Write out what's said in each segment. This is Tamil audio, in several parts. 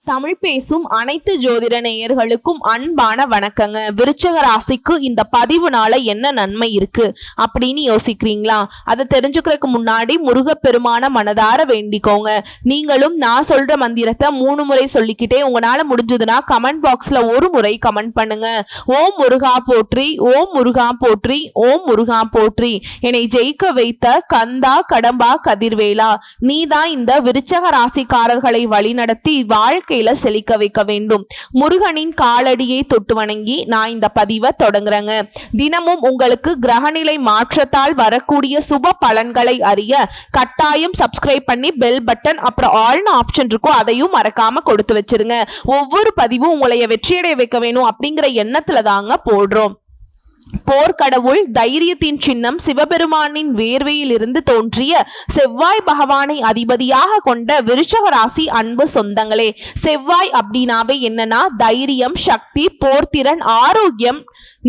தமிழ் பேசும் அனைத்து ஜோதிட நேயர்களுக்கும் அன்பான வணக்கங்க. விருச்சக ராசிக்கு இந்த பதிவுனால என்ன நன்மை இருக்கு அப்படின்னு யோசிக்கிறீங்களா? அதை தெரிஞ்சுக்கிறதுக்கு முன்னாடி முருகப்பெருமான மனதார வேண்டிக்கோங்க. நீங்களும் நான் சொல்ற மந்திரத்தை 3 முறை சொல்லிக்கிட்டே உங்களால முடிஞ்சதுன்னா கமெண்ட் பாக்ஸ்ல ஒரு முறை கமெண்ட் பண்ணுங்க. ஓம் முருகா போற்றி, ஓம் முருகா போற்றி, ஓம் முருகா போற்றி. என்னை ஜெயிக்க வைத்த கந்தா கடம்பா கதிர்வேலா, நீதான் இந்த விருச்சக ராசிக்காரர்களை வழிநடத்தி வாழ்க்கை செழிக்க வைக்க வேண்டும். முருகனின் காலடியை தொட்டு வணங்கி நான் இந்த பதிவை தொடங்குறேங்க. தினமும் உங்களுக்கு கிரகநிலை மாற்றத்தால் வரக்கூடிய சுப பலன்களை அறிய கட்டாயம் சப்ஸ்கிரைப் பண்ணி பெல் பட்டன் அப்புறம் ஆல்னு ஆப்ஷன் இருக்கும், அதையும் மறக்காம கொடுத்து வச்சிருங்க. ஒவ்வொரு பதிவும் உங்களை வெற்றியடைய வைக்க வேணும் அப்படிங்கிற எண்ணத்துல தாங்க போடுறோம். போர்க்கடவுள் தைரியத்தின் சின்னம் சிவபெருமானின் வேர்வையில் இருந்து தோன்றிய செவ்வாய் பகவானை அதிபதியாக கொண்ட விருச்சக ராசி அன்பு சொந்தங்களே, செவ்வாய் அப்படின்னாவே என்னன்னா தைரியம், சக்தி, போர்த்திறன், ஆரோக்கியம்,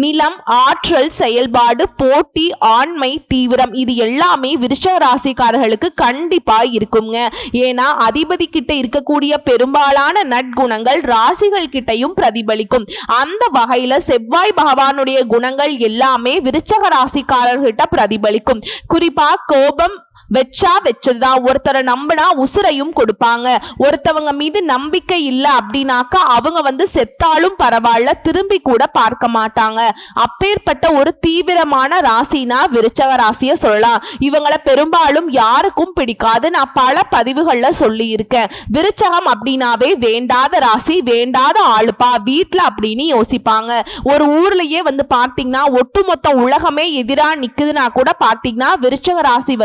நிலம், ஆற்றல், செயல்பாடு, போட்டி, ஆண்மை, தீவிரம், இது எல்லாமே விருச்சக ராசிக்காரர்களுக்கு கண்டிப்பா இருக்குங்க. ஏன்னா அதிபதி கிட்ட இருக்கக்கூடிய பெரும்பாலான நற்குணங்கள் ராசிகள் கிட்டையும் பிரதிபலிக்கும். அந்த வகையில செவ்வாய் பகவானுடைய குணங்கள் எல்லாமே விருச்சக ராசிக்காரர்கிட்ட பிரதிபலிக்கும். குறிப்பா கோபம் வச்சதுதான். ஒருத்தரை நம்பினா உசுரையும் கொடுப்பாங்க. ஒருத்தவங்க மீது நம்பிக்கை இல்லை அப்படின்னாக்கா அவங்க செத்தாலும் பரவாயில்ல, திரும்பி கூட பார்க்க மாட்டாங்க. அப்பேற்பட்ட ஒரு தீவிரமான ராசினா விருச்சக ராசியை சொல்லலாம். இவங்களை பெரும்பாலும் யாருக்கும் பிடிக்காது. நான் பல பதிவுகள்ல சொல்லி இருக்கேன். விருச்சகம் அப்படின்னாவே வேண்டாத ராசி, வேண்டாத ஆளுப்பா வீட்டுல அப்படின்னு யோசிப்பாங்க. ஒரு ஊர்லயே பார்த்தீங்கன்னா ஒட்டுமொத்த உலகமே எதிரா நிக்குதுன்னா கூட பார்த்தீங்கன்னா விருச்சக ராசி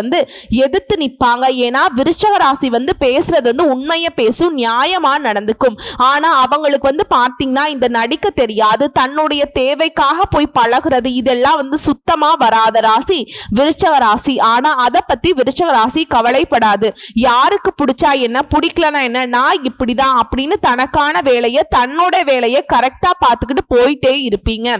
எதிர்த்து நிப்பாங்க. ஏன்னா விருச்சக ராசி பேசுறது உண்மையை பேசும், நியாயமா நடந்துக்கும். ஆனா அவங்களுக்கு பார்த்தீங்கன்னா இந்த நடிக்க தெரியாது, தன்னுடைய தேவைக்காக போய் பழகுறது, இதெல்லாம் சுத்தமா வராத ராசி விருச்சக ராசி. ஆனா அதை பத்தி விருச்சக ராசி கவலைப்படாது. யாருக்கு பிடிச்சா என்ன, பிடிக்கலன்னா என்ன, நான் இப்படிதான் அப்படின்னு தனக்கான வேலையை, தன்னோட வேலையை கரெக்டா பார்த்துக்கிட்டு போயிட்டே இருப்பீங்க.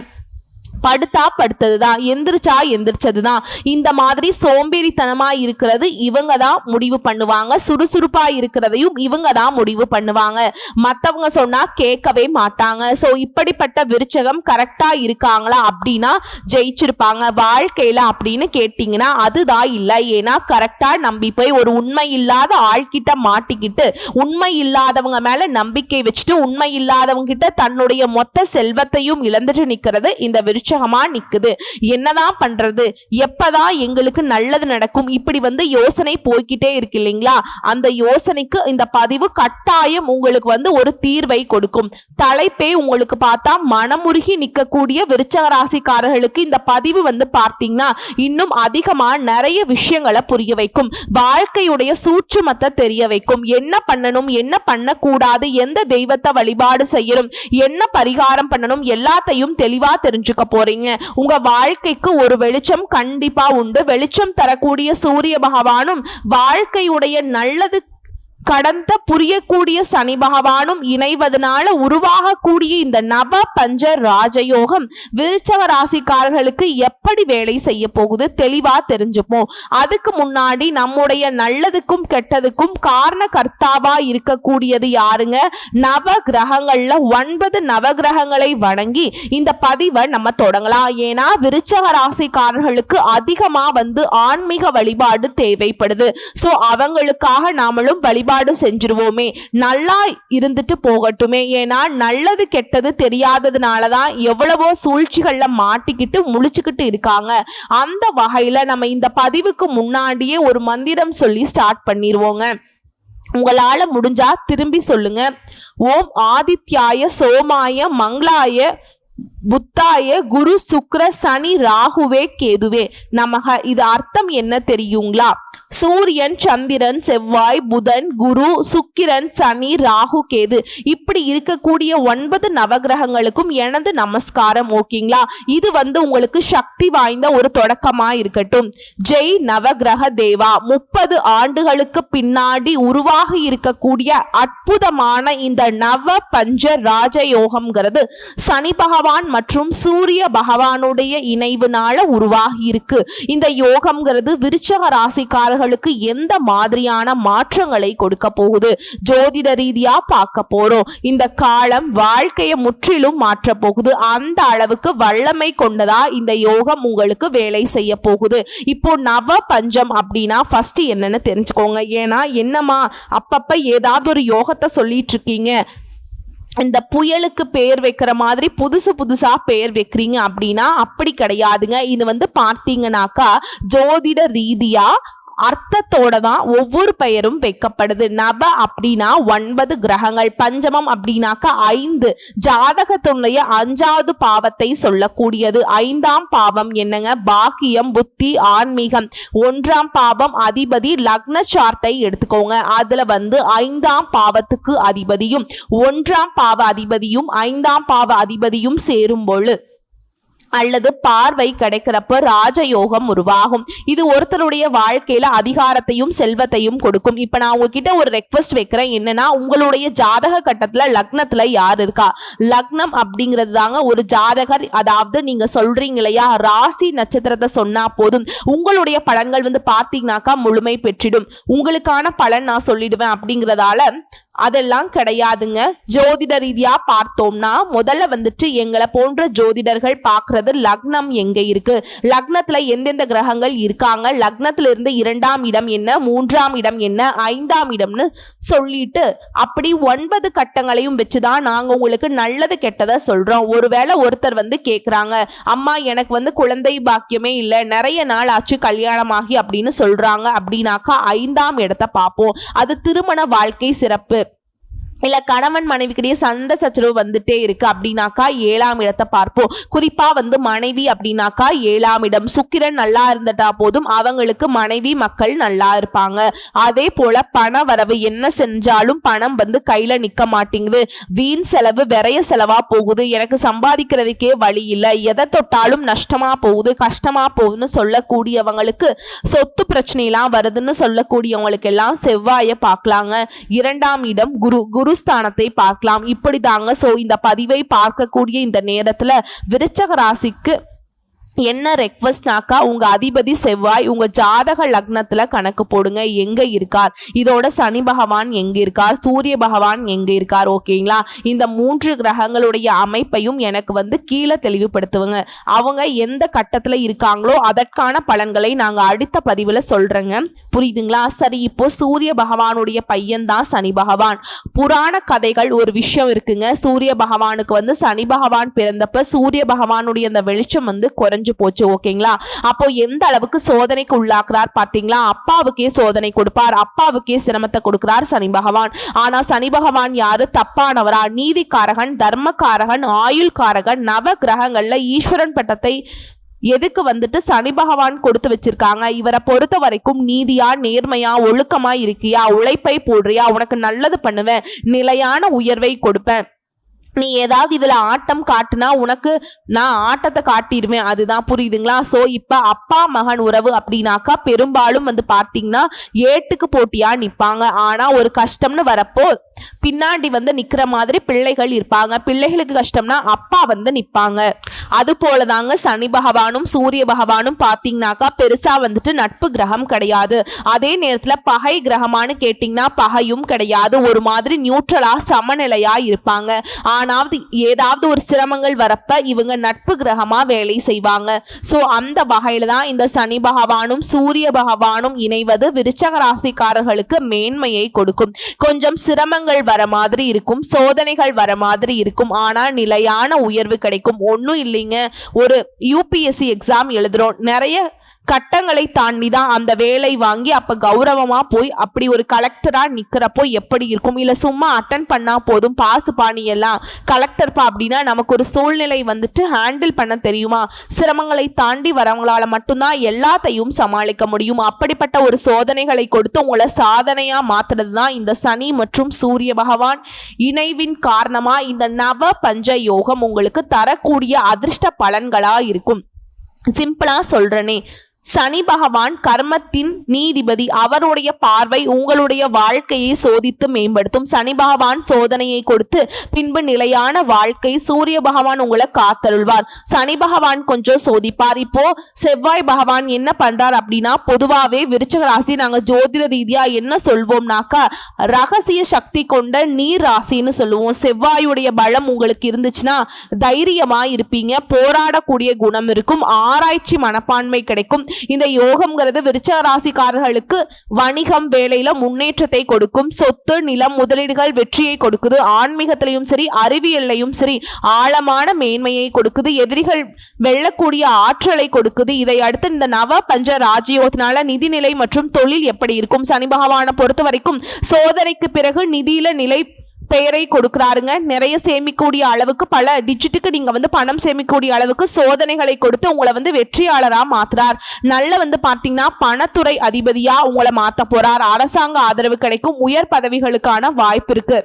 படுத்தா படுத்ததுதான், எந்திரிச்சா எந்திரிச்சதுதான். இந்த மாதிரி சோம்பேறித்தனமா இருக்கிறது இவங்க தான் முடிவு பண்ணுவாங்க. சுறுசுறுப்பா இருக்கிறதையும் இவங்க தான் முடிவு பண்ணுவாங்க. மற்றவங்க சொன்னா கேட்கவே மாட்டாங்க. ஸோ இப்படிப்பட்ட விருச்சகம் கரெக்டா இருக்காங்களா அப்படின்னா ஜெயிச்சிருப்பாங்க வாழ்க்கையில அப்படின்னு கேட்டீங்கன்னா அதுதான் இல்லை. ஏன்னா கரெக்டா நம்பி போய் ஒரு உண்மை இல்லாத ஆள்கிட்ட மாட்டிக்கிட்டு உண்மை இல்லாதவங்க மேல நம்பிக்கை வச்சுட்டு உண்மை இல்லாதவங்க கிட்ட தன்னுடைய மொத்த செல்வத்தையும் இழந்துட்டு நிக்கிறது இந்த விருச்சகம் நிக்குது. என்னதான் பண்றது, எப்பதான் எங்களுக்கு நல்லது நடக்கும், இப்படி யோசனை போய்கிட்டே இருக்கு இல்லைங்களா? அந்த யோசனைக்கு இந்த பதிவு கட்டாயம் உங்களுக்கு ஒரு தீர்வை கொடுக்கும். தலைப்பே உங்களுக்கு பார்த்தா மனமுருகி நிக்கக்கூடிய விருச்சக ராசிக்காரர்களுக்கு இந்த பதிவு பார்த்தீங்கன்னா இன்னும் அதிகமா நிறைய விஷயங்களை புரிய வைக்கும். வாழ்க்கையுடைய சூட்சுமத்தை தெரிய வைக்கும். என்ன பண்ணணும், என்ன பண்ணக்கூடாது, எந்த தெய்வத்தை வழிபாடு செய்யணும், என்ன பரிகாரம் பண்ணணும், எல்லாத்தையும் தெளிவா தெரிஞ்சுக்க போறீங்க. உங்க வாழ்க்கைக்கு ஒரு வெளிச்சம் கண்டிப்பா உண்டு. வெளிச்சம் தரக்கூடிய சூரிய பகவானும் வாழ்க்கையுடைய நல்லது கடந்த புரியக்கூடிய சனி பகவானும் இணைவதனால உருவாகக்கூடிய இந்த நவ பஞ்ச ராஜயோகம் விருச்சக ராசிக்காரர்களுக்கு எப்படி வேலை செய்ய போகுது தெளிவா தெரிஞ்சுப்போம். அதுக்கு முன்னாடி நம்முடைய நல்லதுக்கும் கெட்டதுக்கும் காரண கர்த்தாவா இருக்கக்கூடியது யாருங்க? நவ கிரகங்கள்ல 9 நவகிரகங்களை வணங்கி இந்த பதிவை நம்ம தொடங்கலாம். ஏன்னா விருச்சக ராசிக்காரர்களுக்கு அதிகமா ஆன்மீக வழிபாடு தேவைப்படுது. சோ அவங்களுக்காக நாமளும் வழிபாடு செஞ்சிருவோமே, நல்லா இருந்துட்டு போகட்டுமே. ஏன்னா நல்லது கெட்டது தெரியாததுனாலதான் எவ்வளவோ சூழ்ச்சிகள்ல மாட்டிக்கிட்டு முழிச்சுக்கிட்டு இருக்காங்க. அந்த வகையில நம்ம இந்த பதிவுக்கு முன்னாடியே ஒரு மந்திரம் சொல்லி ஸ்டார்ட் பண்ணிடுவோங்க. உங்களால முடிஞ்சா திரும்பி சொல்லுங்க. ஓம் ஆதித்யாய சோமாய மங்களாய புத்தாய குரு சுக்ர சனி ராகுவே கேதுவே நமக. இது அர்த்தம் என்ன தெரியுங்களா? சூரியன், சந்திரன், செவ்வாய், புதன், குரு, சுக்கிரன், சனி, ராகு, கேது இப்படி இருக்கக்கூடிய 9 நவகிரகங்களுக்கும் எனது நமஸ்காரம். ஓகேங்களா? இது உங்களுக்கு சக்தி வாய்ந்த ஒரு தொடக்கமா இருக்கட்டும். ஜெய் நவகிரக தேவா. 30 ஆண்டுகளுக்கு பின்னாடி உருவாகி இருக்கக்கூடிய அற்புதமான இந்த நவ பஞ்ச ராஜயோகம்ங்கிறது சனி பகவான் மற்றும் சூரிய பகவானுடைய இணைவுனால உருவாகி இருக்கு. இந்த யோகம்ங்கிறது விருச்சக ராசிக்காரர்களுக்கு எந்த மாதிரியான மாற்றங்களை கொடுக்க போகுது, ஜோதிட ரீதியா பார்க்க போறோம். இந்த காலம் வாழ்க்கையை முற்றிலும் மாற்ற போகுது. அந்த அளவுக்கு வல்லமை கொண்டதா இந்த யோகம் உங்களுக்கு வேலை செய்ய போகுது. இப்போ நவ பஞ்சம் அப்படின்னா ஃபர்ஸ்ட் என்னன்னு தெரிஞ்சுக்கோங்க. ஏன்னா என்னமா அப்பப்ப ஏதாவது ஒரு யோகத்தை சொல்லிட்டு இருக்கீங்க, இந்த புயலுக்கு பேர் வைக்கிற மாதிரி புதுசா பேர் வைக்கிறீங்க அப்படின்னா அப்படி கிடையாதுங்க. இது பார்த்தீங்கன்னாக்கா ஜோதிட ரீதியா அர்த்தத்தோட தான் ஒவ்வொரு பெயரும் வைக்கப்படுது. நவ அப்படின்னா 9 கிரகங்கள், பஞ்சமம் அப்படின்னாக்கா 5, ஜாதகத்துடைய 5வது பாவத்தை சொல்லக்கூடியது. 5ஆம் பாவம் என்னங்க? பாக்கியம், புத்தி, ஆன்மீகம். 1ஆம் பாவம் அதிபதி லக்ன சார்ட்டை எடுத்துக்கோங்க. அதுல 5ஆம் பாவத்துக்கு அதிபதியும் 1ஆம் பாவ அதிபதியும் 5ஆம் பாவ அதிபதியும் சேரும் பொழுது அல்லது பார்வை கிடைக்கிறப்ப ராஜயோகம் உருவாகும். இது ஒருத்தருடைய வாழ்க்கையில அதிகாரத்தையும் செல்வத்தையும் கொடுக்கும். இப்ப நான் உங்ககிட்ட ஒரு ரெக்வெஸ்ட் வைக்கிறேன். என்னன்னா, உங்களுடைய ஜாதக கட்டத்துல லக்னத்துல யார் இருக்கா? லக்னம் அப்படிங்கிறது தாங்க ஒரு ஜாதகர், அதாவது நீங்க சொல்றீங்க இல்லையா, ராசி நட்சத்திரத்தை சொன்னா போதும் உங்களுடைய பலன்கள் பார்த்தீங்கன்னாக்கா முழுமை பெற்றிடும். உங்களுக்கான பலன் நான் சொல்லிடுவேன் அப்படிங்கிறதால அதெல்லாம் கிடையாதுங்க. ஜோதிட ரீதியா பார்த்தோம்னா முதல்ல எங்களை போன்ற ஜோதிடர்கள் பார்க்கறது லக்னம் எங்க இருக்கு, லக்னத்துல எந்தெந்த கிரகங்கள் இருக்காங்க, லக்னத்துல இருந்து 2ஆம் இடம் என்ன, 3ஆம் இடம் என்ன, 5ஆம் இடம்னு சொல்லிட்டு அப்படி 9 கட்டங்களையும் வச்சுதான் நாங்க உங்களுக்கு நல்லது கெட்டதை சொல்றோம். ஒருவேளை ஒருத்தர் கேக்குறாங்க, அம்மா எனக்கு குழந்தை பாக்கியமே இல்லை, நிறைய நாள் ஆச்சு கல்யாணமாகி அப்படின்னு சொல்றாங்க அப்படின்னாக்கா 5ஆம் இடத்தை பார்ப்போம். அது திருமண வாழ்க்கை சிறப்பு. இல்ல கணவன் மனைவிக்கிடையே சண்டை சச்சரவு வந்துட்டே இருக்கு அப்படின்னாக்கா 7ஆம் இடத்தை பார்ப்போம். குறிப்பா மனைவி அப்படின்னாக்கா 7ஆம் இடம். சுக்கிரன் நல்லா இருந்துட்டா போதும், அவங்களுக்கு மனைவி மக்கள் நல்லா இருப்பாங்க. அதே போல பண வரவு, என்ன செஞ்சாலும் பணம் கையில நிக்க மாட்டேங்குது, வீண் செலவு விரைய செலவா போகுது, எனக்கு சம்பாதிக்கிறதுக்கே வழி இல்லை, எதை தொட்டாலும் நஷ்டமா போகுது, கஷ்டமா போகுதுன்னு சொல்லக்கூடியவங்களுக்கு, சொத்து பிரச்சனைலாம் வருதுன்னு சொல்லக்கூடியவங்களுக்கு எல்லாம் செவ்வாயை பார்க்கலாங்க. 2ஆம் இடம் குருஸ்தானத்தை பார்க்கலாம். இப்படி தாங்க. சோ இந்த பதிவை பார்க்கக்கூடிய இந்த நேரத்துல விருச்சக ராசிக்கு என்ன ரெக்வெஸ்ட்னாக்கா, உங்க அதிபதி செவ்வாய் உங்க ஜாதக லக்னத்துல கணக்கு போடுங்க, எங்க இருக்கார், இதோட சனி பகவான் எங்க இருக்கார், சூரிய பகவான் எங்க இருக்கார். ஓகேங்களா? இந்த 3 கிரகங்களுடைய அமைப்பையும் எனக்கு கீழே தெளிவுபடுத்துவங்க. அவங்க எந்த கட்டத்துல இருக்காங்களோ அதற்கான பலன்களை நாங்க அடுத்த பதிவுல சொல்றேங்க. புரியுதுங்களா? சரி, இப்போ சூரிய பகவானுடைய பையன் தான் சனி பகவான். புராண கதைகள் ஒரு விஷயம் இருக்குங்க. சூரிய பகவானுக்கு சனி பகவான் பிறந்தப்ப சூரிய பகவானுடைய அந்த வெளிச்சம் குறைஞ்சு போச்சு. ஓகேங்களா? அப்போ எந்த அளவுக்கு சோதனைக்கு உள்ளாக்குறார் பாத்தீங்களா? அப்பாவுக்கே சோதனை கொடுப்பார், அப்பாவுக்கே சிரமத்தை கொடுக்கிறார் சனி பகவான். ஆனா சனி பகவான் யாரு? தப்பானவரா? நீதிக்காரகன், தர்மக்காரகன், ஆயுள்காரகன், நவ கிரகங்கள்ல ஈஸ்வரன் பட்டத்தை எதுக்கு சனி பகவான் கொடுத்து வச்சிருக்காங்க? இவரை பொறுத்த வரைக்கும் நீதியா, நேர்மையா, ஒழுக்கமா இருக்கியா, உழைப்பை போடுறியா, உனக்கு நல்லது பண்ணுவேன், நிலையான உயர்வை கொடுப்பேன், நீ ஏதாவது இதுல ஆட்டம் காட்டுனா உனக்கு நான் ஆட்டத்தை காட்டிடுவேன். அதுதான். புரியுதுங்களா? சோ இப்ப அப்பா மகன் உறவு அப்படின்னாக்கா பெரும்பாலும் பார்த்தீங்கன்னா ஏட்டுக்கு போட்டியா நிப்பாங்க. ஆனா ஒரு கஷ்டம்னு வரப்போ பின்னாடி நிக்கிற மாதிரி பிள்ளைகள் இருப்பாங்க. பிள்ளைகளுக்கு கஷ்டம்னா அப்பா நிப்பாங்க. அது போலதாங்க சனி பகவானும் சூரிய பகவானும் பார்த்தீங்கன்னாக்கா பெருசா நட்பு கிரகம் கிடையாது. அதே நேரத்துல பகை கிரகமானு கேட்டீங்கன்னா பகையும் கிடையாது. ஒரு மாதிரி நியூட்ரலா சமநிலையா இருப்பாங்க. ஆனாவது ஏதாவது ஒரு சிரமங்கள் வரப்ப இவங்க நட்பு கிரகமா வேலை செய்வாங்க. சோ அந்த வகையில தான் இந்த சனி பகவானும் சூரிய பகவானும் இணைவது விருச்சக ராசிக்காரர்களுக்கு மேன்மையை கொடுக்கும். கொஞ்சம் சிரமங்கள் வர மாதிரி இருக்கும், சோதனைகள் வர மாதிரி இருக்கும், ஆனா நிலையான உயர்வு கிடைக்கும். ஒன்னும் இல்லைங்க, ஒரு யூபிஎஸ்சி எக்ஸாம் எழுதுறோம், நிறைய கட்டங்களை தாண்டி தான் அந்த வேலை வாங்கி அப்ப கௌரவமா போய் அப்படி ஒரு கலெக்டரா நிக்கிறப்போ எப்படி இருக்கும்? இல்ல சும்மா அட்டன் பண்ணா போதும் பாசு பாணி எல்லாம் கலெக்டர்ப்பா அப்படின்னா நமக்கு ஒரு சூழ்நிலை ஹேண்டில் பண்ண தெரியுமா? சிரமங்களை தாண்டி வரவங்களால மட்டும்தான் எல்லாத்தையும் சமாளிக்க முடியும். அப்படிப்பட்ட ஒரு சோதனைகளை கொடுத்து உங்களை சாதனையா மாத்துறது தான் இந்த சனி மற்றும் சூரிய பகவான் இணைவின் காரணமா இந்த நவ பஞ்ச யோகம் உங்களுக்கு தரக்கூடிய அதிர்ஷ்ட பலன்களா இருக்கும். சிம்பிளா சொல்றேனே, சனி பகவான் கர்மத்தின் நீதிபதி. அவருடைய பார்வை உங்களுடைய வாழ்க்கையை சோதித்து மேம்படுத்தும். சனி பகவான் சோதனையை கொடுத்து பின்பு நிலையான வாழ்க்கை சூரிய பகவான் உங்களை காத்தருள்வார். சனி பகவான் கொஞ்சம் சோதிப்பார். இப்போ செவ்வாய் பகவான் என்ன பண்றார் அப்படின்னா, பொதுவாகவே விருச்சிக ராசி நாங்க ஜோதிட ரீதியா என்ன சொல்வோம்னாக்கா ரகசிய சக்தி கொண்ட நீர் ராசின்னு சொல்லுவோம். செவ்வாயுடைய பலம் உங்களுக்கு இருந்துச்சுன்னா தைரியமா இருப்பீங்க, போராடக்கூடிய குணம் இருக்கும், ஆராய்ச்சி மனப்பான்மை கிடைக்கும். இந்த யோகம்ங்கிறது விருச்சிக ராசிக்காரர்களுக்கு வணிகம் வேலையில முன்னேற்றத்தை கொடுக்கும். சொத்து நிலம் முதலீடுகள் வெற்றியை கொடுக்குது. ஆன்மீகத்திலையும் சரி அறிவியல்லையும் சரி ஆழமான மேன்மையை கொடுக்குது. எதிரிகள் வெல்லக்கூடிய ஆற்றலை கொடுக்குது. இதை அடுத்து இந்த நவ பஞ்ச ராஜயோகத்தினால நிதிநிலை மற்றும் தொழில் எப்படி இருக்கும்? சனி பகவானை பொறுத்த வரைக்கும் சோதனைக்கு பிறகு நிதியில நிலை பெயரை கொடுக்கிறாருங்க. நிறைய சேமிக்கக்கூடிய அளவுக்கு பல டிஜிட்டுக்கு நீங்க பணம் சேமிக்கக்கூடிய அளவுக்கு சோதனைகளை கொடுத்து உங்களை வெற்றியாளரா மாத்துறார். நல்ல பாத்தீங்கன்னா பணத்துறை அதிபதியா உங்களை மாத்த போறார். அரசாங்க ஆதரவு கிடைக்கும். உயர் பதவிகளுக்கான வாய்ப்பு இருக்கு.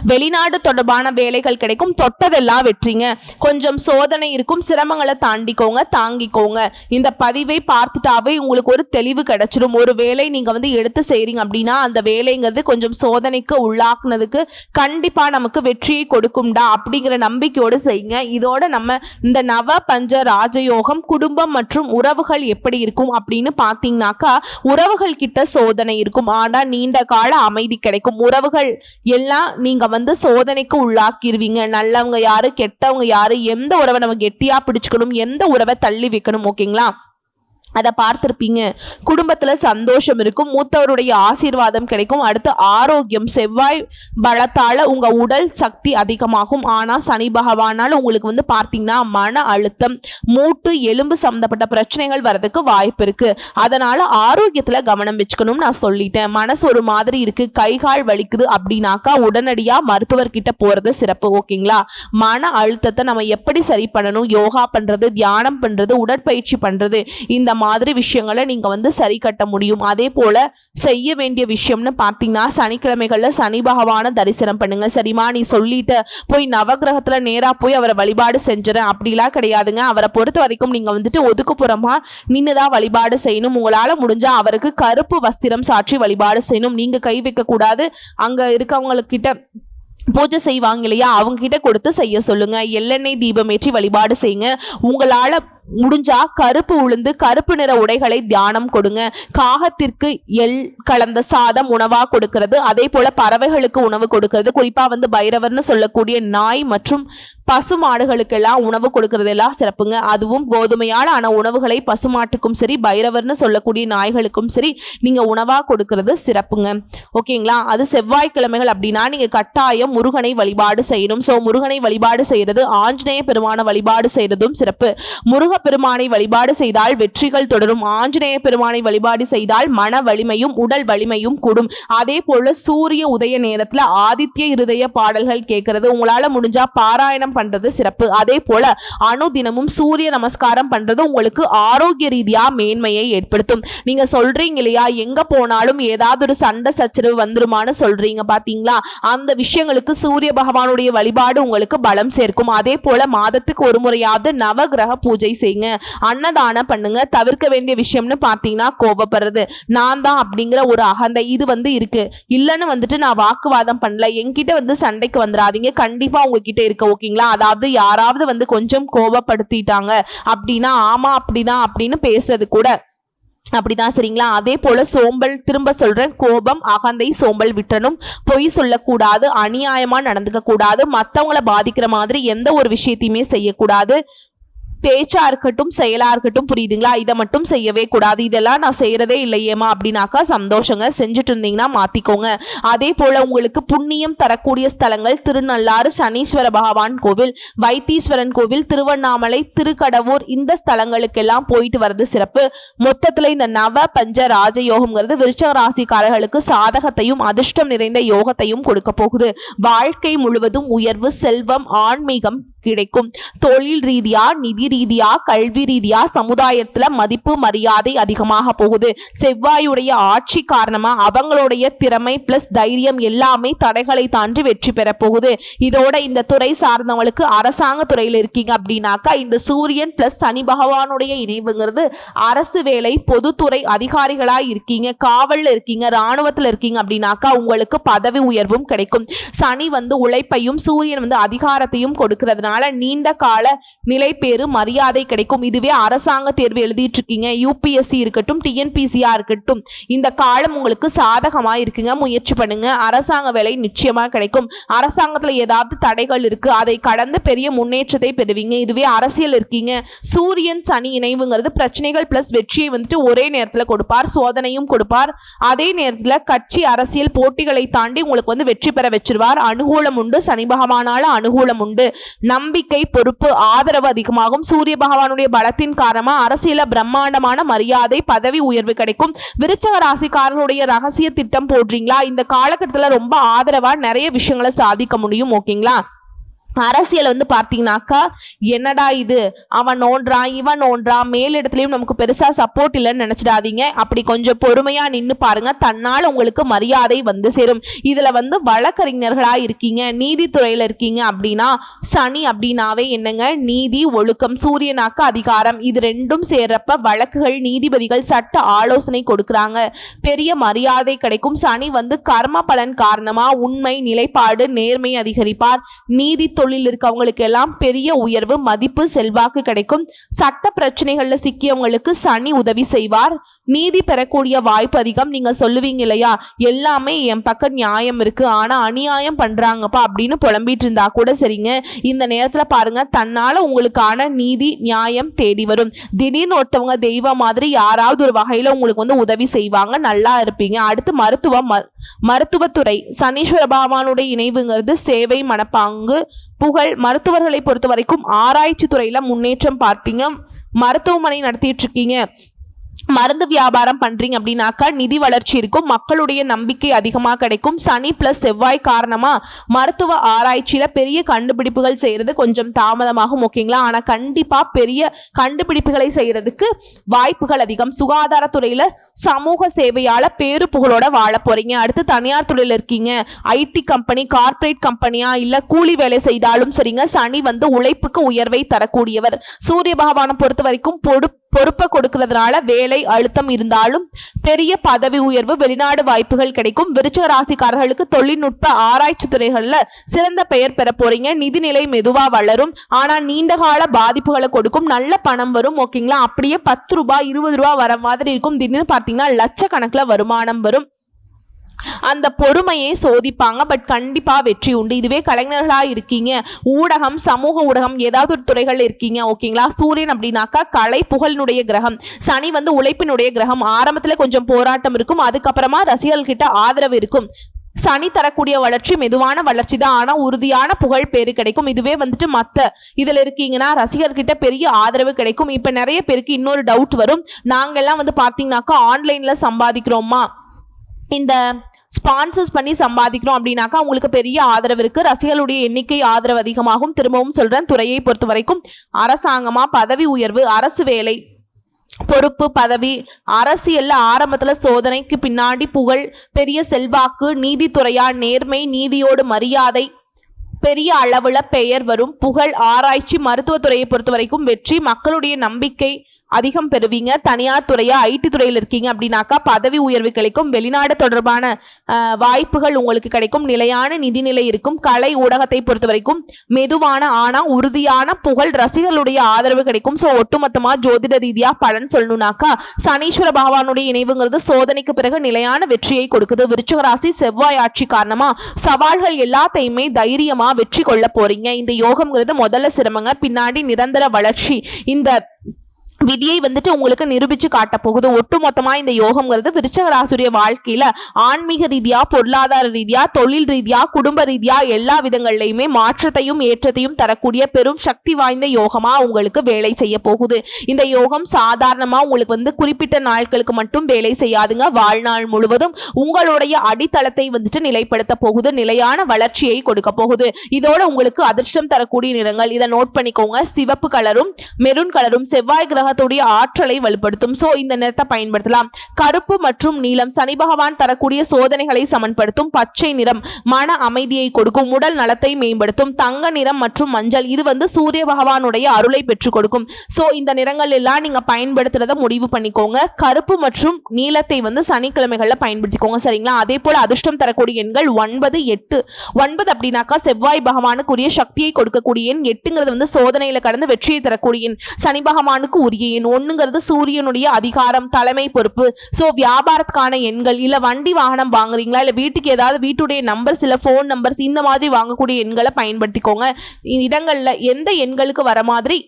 வெளிநாடு தொடர்பான வேலைகள் கிடைக்கும். தொட்டதெல்லாம் வெற்றிங்க. கொஞ்சம் சோதனை இருக்கும், சிரமங்களை தாங்கிக்கோங்க. இந்த பதிவை பார்த்துட்டாவே உங்களுக்கு ஒரு தெளிவு கிடைச்சிடும். ஒரு வேலை நீங்க எடுத்து செய்றீங்க அப்படின்னா அந்த வேலைங்கிறது கொஞ்சம் சோதனைக்கு உள்ளாக்குனதுக்கு கண்டிப்பா நமக்கு வெற்றியை கொடுக்கும்டா அப்படிங்கிற நம்பிக்கையோடு செய்யுங்க. இதோட நம்ம இந்த நவ பஞ்ச ராஜயோகம் குடும்பம் மற்றும் உறவுகள் எப்படி இருக்கும் அப்படின்னு பார்த்தீங்கன்னாக்கா உறவுகள் கிட்ட சோதனை இருக்கும், ஆனா நீண்ட கால அமைதி கிடைக்கும். உறவுகள் எல்லாம் நீங்க சோதனைக்கு உள்ளாக்கிடுவீங்க. நல்லவங்க யாரு கெட்டவங்க யாரு, எந்த உறவை நம்ம கெட்டியா பிடிச்சுக்கணும், எந்த உறவை தள்ளி வைக்கணும், ஓகேங்களா? அதை பார்த்திருப்பீங்க. குடும்பத்துல சந்தோஷம் இருக்கும். மூத்தவருடைய ஆசீர்வாதம் கிடைக்கும். அடுத்து ஆரோக்கியம். செவ்வாய் பலத்தால உங்க உடல் சக்தி அதிகமாகும். ஆனா சனி பகவானால உங்களுக்கு பார்த்தீங்கன்னா மன அழுத்தம், மூட்டு எலும்பு சம்பந்தப்பட்ட பிரச்சனைகள் வரதுக்கு வாய்ப்பு இருக்கு. அதனால ஆரோக்கியத்துல கவனம் வச்சுக்கணும் நான் சொல்லிட்டேன். மனசு ஒரு மாதிரி இருக்கு, கை கால் வலிக்குது அப்படின்னாக்கா உடனடியா மருத்துவர்கிட்ட போறது சிறப்பு, ஓகேங்களா? மன அழுத்தத்தை நம்ம எப்படி சரி பண்ணணும்? யோகா பண்றது, தியானம் பண்றது, உடற்பயிற்சி பண்றது, இந்த மாதிரி விஷயங்களை நீங்க சரி கட்ட முடியும். அதே போல செய்ய வேண்டிய விஷயம்னு பார்த்தீங்கன்னா சனிக்கிழமைகள்ல சனி பகவான தரிசனம் பண்ணுங்க. சரிமா, நீ சொல்லிட்ட போய் நவகிரகத்துல நேரா போய் அவரை வழிபாடு செஞ்சுறேன் அப்படிலாம் கிடையாதுங்க. அவரை பொறுத்த வரைக்கும் நீங்க ஒதுக்குப்புறமா நின்னுதான் வழிபாடு செய்யணும். உங்களால முடிஞ்சா அவருக்கு கருப்பு வஸ்திரம் சாற்றி வழிபாடு செய்யணும். நீங்க கை வைக்க கூடாது. அங்க இருக்கவங்ககிட்ட பூஜை செய்வாங்க இல்லையா, அவங்க கிட்ட கொடுத்து செய்ய சொல்லுங்க. எள்ளெண்ணெய் தீபம் ஏற்றி வழிபாடு செய்யுங்க. உங்களால முடிஞ்சா கருப்பு உளுந்து கருப்பு நிற உடைகளை தியானம் கொடுங்க. காகத்திற்கு எள் கலந்த சாதம் உணவா கொடுக்கிறது. அதே போல பறவைகளுக்கு உணவு கொடுக்கிறது. குறிப்பா பைரவர்னு சொல்லக்கூடிய நாய் மற்றும் பசு மாடுகளுக்கெல்லாம் உணவு கொடுக்கறது எல்லாம் சிறப்புங்க. அதுவும் கோதுமையான உணவுகளை பசுமாட்டுக்கும் சரி பைரவர்னு சொல்லக்கூடிய நாய்களுக்கும் சரி நீங்க உணவா கொடுக்கறது சிறப்புங்க, ஓகேங்களா? அது செவ்வாய்க்கிழமைகள் அப்படின்னா நீங்க கட்டாயம் முருகனை வழிபாடு செய்யணும். சோ முருகனை வழிபாடு செய்யறது, ஆஞ்சநேய பெருமான வழிபாடு செய்யறதும் சிறப்பு. முருக பெருமானை வழிபாடு செய்தால் வெற்றிகள் தொடரும். ஆஞ்சநேய பெருமானை வழிபாடு செய்தால் மன வலிமையும் உடல் வலிமையும் கூடும். அதே போல சூரிய உதய நேரத்துல ஆதித்ய இருதய பாடல்கள் கேட்கறது, உங்களால முடிஞ்சா பாராயணம் பண்றது சிறப்பு. அதே போல அனுதினமும் சூரிய நமஸ்காரம் பண்றது உங்களுக்கு ஆரோக்கிய ரீதியா மேன்மையை ஏற்படுத்தும். நீங்க சொல்றீங்க இல்லையா, எங்க போனாலும் ஏதாவது ஒரு சண்டை சச்சரவு வந்துருமான்னு சொல்றீங்க பாத்தீங்களா, அந்த விஷயங்களுக்கு சூரிய பகவானுடைய வழிபாடு உங்களுக்கு பலம் சேர்க்கும். அதே போல மாதத்துக்கு ஒரு முறையாவது நவகிரக பூஜை செய்யுங்க. அன்னதானம் பண்ணுங்க. தவிர்க்க வேண்டிய விஷயம்னு பார்த்தீங்கன்னா கோபப்படுறது, நான் தான் அப்படிங்கிற ஒரு அகந்தை இது இருக்கு. இல்லைன்னு நான் வாக்குவாதம் பண்ணல, என்கிட்ட சண்டைக்கு வந்துடாதீங்க. கண்டிப்பா உங்ககிட்ட இருக்கு, ஓகேங்களா? அதாவது யாராவது கொஞ்சம் கோபப்படுத்திட்டாங்க அப்படின்னா ஆமா அப்படிதான் அப்படின்னு பேசுறது கூட அப்படிதான், சரிங்களா? அதே போல சோம்பல், திரும்ப சொல்றேன், கோபம் அகந்தை சோம்பல் விட்டணும். பொய் சொல்லக்கூடாது, அநியாயமா நடந்துக்க கூடாது, மற்றவங்களை பாதிக்கிற மாதிரி எந்த ஒரு விஷயத்தையுமே செய்யக்கூடாது. பேச்சா இருக்கட்டும் செயலா இருக்கட்டும், புரியுதுங்களா? இதை மட்டும் செய்யவே கூடாது. இதெல்லாம் நான் செய்யறதே இல்லையேமா அப்படின்னாக்கா சந்தோஷங்க, செஞ்சுட்டு இருந்தீங்கன்னா மாத்திக்கோங்க. அதே போல உங்களுக்கு புண்ணியம் தரக்கூடிய ஸ்தலங்கள் திருநள்ளாறு சனீஸ்வர பகவான் கோவில், வைத்தீஸ்வரன் கோவில், திருவண்ணாமலை, திருக்கடவூர், இந்த ஸ்தலங்களுக்கெல்லாம் போயிட்டு வர்றது சிறப்பு. மொத்தத்துல இந்த நவ பஞ்ச ராஜயோகம்ங்கிறது விருச்சிக ராசிக்காரர்களுக்கு சாதகத்தையும் அதிர்ஷ்டம் நிறைந்த யோகத்தையும் கொடுக்க போகுது. வாழ்க்கை முழுவதும் உயர்வு, செல்வம், ஆன்மீகம், கிடைக்கும். தொழில் ரீதியா, நிதி ரீதியா, கல்வி ரீதியா சமுதாயத்துல மதிப்பு மரியாதை அதிகமாக போகுது. செவ்வாயுடைய ஆட்சி காரணமா அவங்களுடைய திறமை பிளஸ் தைரியம் எல்லாமே தடைகளை தாண்டி வெற்றி பெற போகுது. இதோட இந்த துறை சார்ந்தவங்களுக்கு அரசாங்க துறையில் இருக்கீங்க அப்படின்னாக்கா இந்த சூரியன் பிளஸ் சனி பகவானுடைய இணைவுங்கிறது அரசு வேலை, பொதுத்துறை அதிகாரிகளா இருக்கீங்க, காவல்ல இருக்கீங்க, ராணுவத்துல இருக்கீங்க அப்படின்னாக்கா உங்களுக்கு பதவி உயர்வும் கிடைக்கும். சனி உழைப்பையும் சூரியன் அதிகாரத்தையும் கொடுக்கிறதுனால நீண்ட கால நிலை பேறு மரியாதை கிடைக்கும். இதுவே அரசாங்க தேர்வு எழுதிட்டு இருக்கீங்க, யூபிஎஸ்சி இருக்கட்டும், டிஎன்பிசியா இருக்கட்டும், இந்த காலம் உங்களுக்கு சாதகமா இருக்குங்க. முயற்சி பண்ணுங்க, அரசாங்க வேலை நிச்சயமா கிடைக்கும். அரசாங்கத்துல ஏதாவது தடைகள் இருக்கு, அதை கடந்து பெரிய முன்னேற்றத்தை பெறுவீங்க. இதுவே அரசியல் இருக்கீங்க, சூரியன் சனி இணைவுங்கிறது பிரச்சனைகள் பிளஸ் வெற்றியை ஒரே நேரத்துல கொடுப்பார், சோதனையும் கொடுப்பார். அதே நேரத்துல கட்சி அரசியல் போட்டிகளை தாண்டி உங்களுக்கு வெற்றி பெற வச்சிருவார். அனுகூலம் உண்டு, சனி பகவானால அனுகூலம் உண்டு. நம்பிக்கை, பொறுப்பு, ஆதரவு அதிகமாகும். சூரிய பகவானுடைய பலத்தின் காரணமா அரசியல பிரம்மாண்டமான மரியாதை, பதவி உயர்வு கிடைக்கும். விருச்சக ராசிக்காரர்களுடைய ரகசிய திட்டம் போடுறீங்களா, இந்த காலகட்டத்தில் ரொம்ப ஆதரவா நிறைய விஷயங்களை சாதிக்க முடியும். ஓகேங்களா? அரசியல் பார்த்தீங்கன்னாக்கா என்னடா இது, அவன் நோன்றான் இவன் நோன்றான், மேலிடத்துலயும் நமக்கு பெருசா சப்போர்ட் இல்லைன்னு நினைச்சிடாதீங்க. அப்படி கொஞ்சம் பொறுமையா நின்று பாருங்க, தன்னால் உங்களுக்கு மரியாதை சேரும். இதுல வழக்கறிஞர்களா இருக்கீங்க, நீதித்துறையில இருக்கீங்க அப்படின்னா சனி அப்படின்னாவே என்னங்க, நீதி ஒழுக்கம், சூரியனாக்க அதிகாரம், இது ரெண்டும் சேர்றப்ப வழக்குகள், நீதிபதிகள் சட்ட ஆலோசனை கொடுக்கறாங்க, பெரிய மரியாதை கிடைக்கும். சனி கர்ம பலன் காரணமா உண்மை, நிலைப்பாடு, நேர்மை அதிகரிப்பார். நீதி தொழில் இருக்கவங்களுக்கு எல்லாம் பெரிய உயர்வு, மதிப்பு, செல்வாக்கு கிடைக்கும். சட்ட பிரச்சனைகள்ல சிக்கியவங்களுக்கு சனி உதவி செய்வார். நீதி பெறக்கூடிய வாய்ப்பு அதிகம். நீங்க சொல்லுவீங்க இல்லையா, எல்லாமே என் பக்கம் நியாயம் இருக்கு, ஆனா அநியாயம் பண்றாங்கப்பா அப்படின்னு புலம்பிட்டு இருந்தா கூட சரிங்க, இந்த நேரத்துல பாருங்க, தன்னால உங்களுக்கான நீதி நியாயம் தேடி வரும். திடீர்னு ஒருத்தவங்க தெய்வம் மாதிரி யாராவது ஒரு வகையில உங்களுக்கு உதவி செய்வாங்க, நல்லா இருப்பீங்க. அடுத்து மருத்துவத்துறை, சனீஸ்வர பகவானுடைய இணைவுங்கிறது சேவை, மனப்பாங்கு, புகழ். மருத்துவர்களை பொறுத்த வரைக்கும் ஆராய்ச்சி துறையில முன்னேற்றம் பார்ப்பீங்க. மருத்துவமனை நடத்திட்டு இருக்கீங்க, மருந்து வியாபாரம் பண்றீங்க அப்படின்னாக்கா நிதி வளர்ச்சி இருக்கும், மக்களுடைய நம்பிக்கை அதிகமாக கிடைக்கும். சனி பிளஸ் செவ்வாய் காரணமா மருத்துவ ஆராய்ச்சியில பெரிய கண்டுபிடிப்புகள் செய்யறது கொஞ்சம் தாமதமாகும். ஓகேங்களா? ஆனா கண்டிப்பா பெரிய கண்டுபிடிப்புகளை செய்யறதுக்கு வாய்ப்புகள் அதிகம். சுகாதாரத்துறையில சமூக சேவையால பேரு புகழோட வாழ போறீங்க. அடுத்து தனியார் துறையில இருக்கீங்க, ஐடி கம்பெனி, கார்பரேட் கம்பெனியா இல்ல கூலி வேலை செய்தாலும் சரிங்க, சனி உழைப்புக்கு உயர்வை தரக்கூடியவர். சூரிய பகவானை பொறுத்த வரைக்கும் பொறுப்பை கொடுக்கிறதுனால வேலை அழுத்தம் இருந்தாலும் பெரிய பதவி உயர்வு, வெளிநாடு வாய்ப்புகள் கிடைக்கும். விருச்சிக ராசிக்காரர்களுக்கு தொழில்நுட்ப ஆராய்ச்சி துறைகள்ல சிறந்த பெயர் பெற போறீங்க. நிதிநிலை மெதுவா வளரும், ஆனா நீண்ட கால பாதிப்புகளை கொடுக்கும். நல்ல பணம் வரும். ஓகேங்களா? அப்படியே 10 ரூபாய் 20 ரூபாய் வர மாதிரி இருக்கும். திடீர்னு பார்த்தீங்கன்னா லட்சக்கணக்கில் வருமானம் வரும். அந்த பொறுமையை சோதிப்பாங்க, பட் கண்டிப்பா வெற்றி உண்டு. இதுவே கலைஞர்களா இருக்கீங்க, ஊடகம், சமூக ஊடகம் ஏதாவது ஒரு துறைகள் இருக்கீங்க. ஓகேங்களா? சூரியன் அப்படின்னாக்கா கலை, புகழினுடைய கிரகம். சனி உழைப்பினுடைய கிரகம். ஆரம்பத்துல கொஞ்சம் போராட்டம் இருக்கும், அதுக்கப்புறமா ரசிகர்கள் கிட்ட ஆதரவு இருக்கும். சனி தரக்கூடிய வளர்ச்சி மெதுவான வளர்ச்சி தான், ஆனா உறுதியான புகழ் பேரு கிடைக்கும். இதுவே மத்த இதுல இருக்கீங்கன்னா ரசிகர்கிட்ட பெரிய ஆதரவு கிடைக்கும். இப்ப நிறைய பேருக்கு இன்னொரு டவுட் வரும், நாங்கெல்லாம் பாத்தீங்கன்னாக்கா ஆன்லைன்ல சம்பாதிக்கிறோமா, இந்த ஸ்பான்சர்ஸ் பண்ணி சம்பாதிக்கிறோம் அப்படின்னாக்கா உங்களுக்கு பெரிய ஆதரவு இருக்கு, ரசிகர்களுடைய எண்ணிக்கை ஆதரவு அதிகமாகும். திரும்பவும் சொல்றேன், துறையை பொறுத்த வரைக்கும் அரசாங்கமா பதவி உயர்வு, அரசு வேலை, பொறுப்பு, பதவி, அரசியல்ல ஆரம்பத்துல சோதனைக்கு பின்னாடி புகழ், பெரிய செல்வாக்கு, நீதித்துறையா நேர்மை, நீதியோடு மரியாதை, பெரிய அளவுல பெயர் வரும். புகழ், ஆராய்ச்சி, மருத்துவத்துறையை பொறுத்த வரைக்கும் வெற்றி, மக்களுடைய நம்பிக்கை அதிகம் பெறுவீங்க. தனியார் துறையா ஐடி துறையில் இருக்கீங்க அப்படின்னாக்கா பதவி உயர்வு கிடைக்கும். வெளிநாடு தொடர்பான வாய்ப்புகள் உங்களுக்கு கிடைக்கும். நிலையான நிதிநிலை இருக்கும். கலை, ஊடகத்தை பொறுத்த வரைக்கும் மெதுவான ஆனா உறுதியான புகழ், ரசிகர்களுடைய ஆதரவு கிடைக்கும். ஸோ ஒட்டுமொத்தமா ஜோதிட ரீதியா பலன் சொல்லணும்னாக்கா சனீஸ்வர பகவானுடைய இணைவுங்கிறது சோதனைக்கு பிறகு நிலையான வெற்றியை கொடுக்குது. விருச்சிக ராசி செவ்வாய் ஆட்சி காரணமா சவால்கள் எல்லாத்தையுமே தைரியமா வெற்றி கொள்ள போறீங்க. இந்த யோகம்ங்கிறது முதல்ல சிரமங்க, பின்னாடி நிரந்தர வளர்ச்சி. இந்த விதியை வந்துட்டு உங்களுக்கு நிரூபிச்சு காட்ட போகுது. ஒட்டுமொத்தமா இந்த யோகம்ங்கிறது விருச்சக ராசியுடைய வாழ்க்கையில ஆன்மீக ரீதியா, பொருளாதார ரீதியா, தொழில் ரீதியா, குடும்ப ரீதியா எல்லா விதங்கள்லயுமே மாற்றத்தையும் ஏற்றத்தையும் தரக்கூடிய பெரும் சக்தி வாய்ந்த யோகமா உங்களுக்கு வேலை செய்ய போகுது. இந்த யோகம் சாதாரணமா உங்களுக்கு வந்து குறிப்பிட்ட நாட்களுக்கு மட்டும் வேலை செய்யாதுங்க. வாழ்நாள் முழுவதும் உங்களுடைய அடித்தளத்தை வந்துட்டு நிலைப்படுத்த போகுது. நிலையான வளர்ச்சியை கொடுக்க போகுது. இதோட உங்களுக்கு அதிர்ஷ்டம் தரக்கூடிய நிறங்கள் இதை நோட் பண்ணிக்கோங்க. சிவப்பு கலரும் மெரூன் கலரும் செவ்வாய் கிரக ஆற்றலை வலுப்படுத்தும். சோ இந்த நிறத்தை பயன்படுத்தலாம். கருப்பு மற்றும் நீலம் சனி பகவான் தரக்கூடிய சோதனைகளை சமன்படுத்தும். பச்சை நிறம் மன அமைதியை கொடுக்கும், உடல் நலத்தை மேம்படுத்தும். தங்க நிறம் மற்றும் மஞ்சள் இது வந்து சூரிய பகவானுடைய அருளை பெற்றுக் கொடுக்கும். சோ இந்த நிறங்கள் எல்லாம் நீங்க பயன்படுத்துறத முடிவு பண்ணிக்கோங்க. கருப்பு மற்றும் நீலத்தை வந்து சனிக்கிழமைகள்ல பயன்படுத்திக்கோங்க, சரிங்களா? அதே போல அதிர்ஷ்டம் தரக்கூடிய எண்கள் 9, 8. 9 அப்படின்னாக்கா செவ்வாய் பகவானுக்குரிய சக்தியை கொடுக்கக்கூடிய எண். 8ங்கிறது வந்து சோதனையில கடந்து வெற்றியை தரக்கூடிய எண். சனி பகவானுக்கு உரிய எண். 1ங்கிறது சூரியனுடைய அதிகாரம், தலைமை பொறுப்பு. சோ வியாபாரத்துக்கான எண்கள், இல்ல வண்டி வாகனம் வாங்குறீங்களா, இல்ல வீட்டுக்கு ஏதாவது வீட்டுடைய நம்பர்ஸ் இல்ல போன் நம்பர்ஸ் இந்த மாதிரி வாங்கக்கூடிய எண்களை பயன்படுத்திக்கோங்க. இடங்கள்ல எந்த எண்களுக்கு வர மாதிரி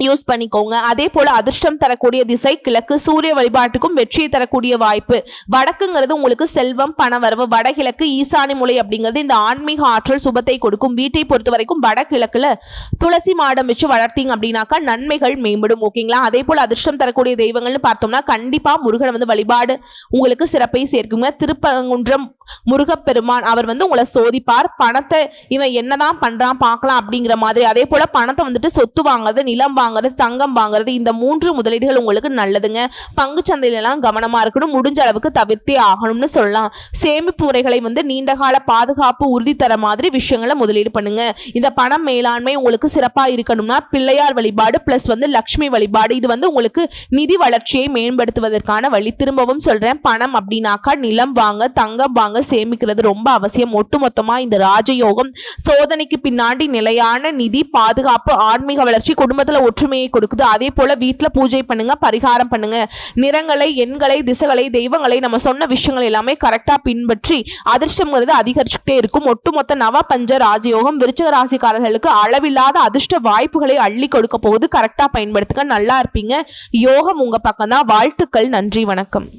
யூஸ் பண்ணிக்கோங்க. அதே போல அதிர்ஷ்டம் தரக்கூடிய திசை கிழக்கு. சூரிய வழிபாட்டுக்கும் வெற்றியை தரக்கூடிய வாய்ப்பு. வடக்குங்கிறது உங்களுக்கு செல்வம், பணவரவு. வடகிழக்கு ஈசானி மூலை அப்படிங்கிறது இந்த ஆன்மீக ஆற்றல் சுபத்தை கொடுக்கும். வீட்டை பொறுத்த வரைக்கும் வடகிழக்குல துளசி மாடம் வச்சு வளர்த்தீங்க அப்படின்னாக்கா நன்மைகள் மேம்படும், ஓகேங்களா? அதே போல அதிர்ஷ்டம் தரக்கூடிய தெய்வங்கள்னு பார்த்தோம்னா கண்டிப்பா முருகன் வந்து வழிபாடு உங்களுக்கு சிறப்பை சேர்க்குங்க. திருப்பரங்குன்றம் முருகப்பெருமான் அவர் வந்து உங்களை சோதிப்பார். பணத்தை இவன் என்னதான் பண்றான் பார்க்கலாம் அப்படிங்கிற மாதிரி. அதே போல பணத்தை வந்துட்டு சொத்து வாங்குறது, நிலம் வாங்குறது, தங்கம் வாங்குறது இந்த 3 முதலீடுகள் உங்களுக்கு நல்லதுங்க. பங்கு சந்தையிலாம் கவனமா இருக்கணும். முடிஞ்ச அளவுக்கு தவிர்த்தே ஆகணும்னு சொல்லலாம். சேமிப்பு முறைகளை வந்து நீண்டகால பாதுகாப்பு உறுதி தர மாதிரி விஷயங்களை முதலீடு பண்ணுங்க. இந்த பணம் மேலாண்மை உங்களுக்கு சிறப்பா இருக்கணும்னா பிள்ளையார் வழிபாடு பிளஸ் வந்து லட்சுமி வழிபாடு இது வந்து உங்களுக்கு நிதி வளர்ச்சியை மேம்படுத்துவதற்கான வழி. திரும்பவும் சொல்றேன், பணம் அப்படின்னாக்கா நிலம் வாங்க, தங்கம் வாங்க சேமிக்கிறது ரொம்ப அவசியம். ஒட்டுமொத்தமா இந்த ராஜயோகம் சோதனைக்கு பின்னாடி நிலையான நிதி, பாதுகாப்பு, ஆன்மீக வளர்ச்சி, குடும்பத்துல ஒற்றுமையை கொடுக்குது. அதே போல வீட்டுல பூஜை பண்ணுங்க, பரிகாரம் பண்ணுங்க. நிறங்களை, எண்களை, திசைகளை, தெய்வங்களை நம்ம சொன்ன விஷயங்கள் எல்லாமே கரெக்டா பின்பற்றி அதிர்ஷ்டம்ங்கிறது அதிகரிச்சுட்டே இருக்கும். ஒட்டுமொத்த நவ பஞ்ச ராஜயோகம் விருச்சிக ராசிக்காரர்களுக்கு அளவில்லாத அதிர்ஷ்ட வாய்ப்புகளை அள்ளி கொடுக்க போகுது. கரெக்டா பயன்படுத்துங்க, நல்லா இருப்பீங்க. யோகம் உங்க பக்கம் தான். வாழ்த்துக்கள். நன்றி, வணக்கம்.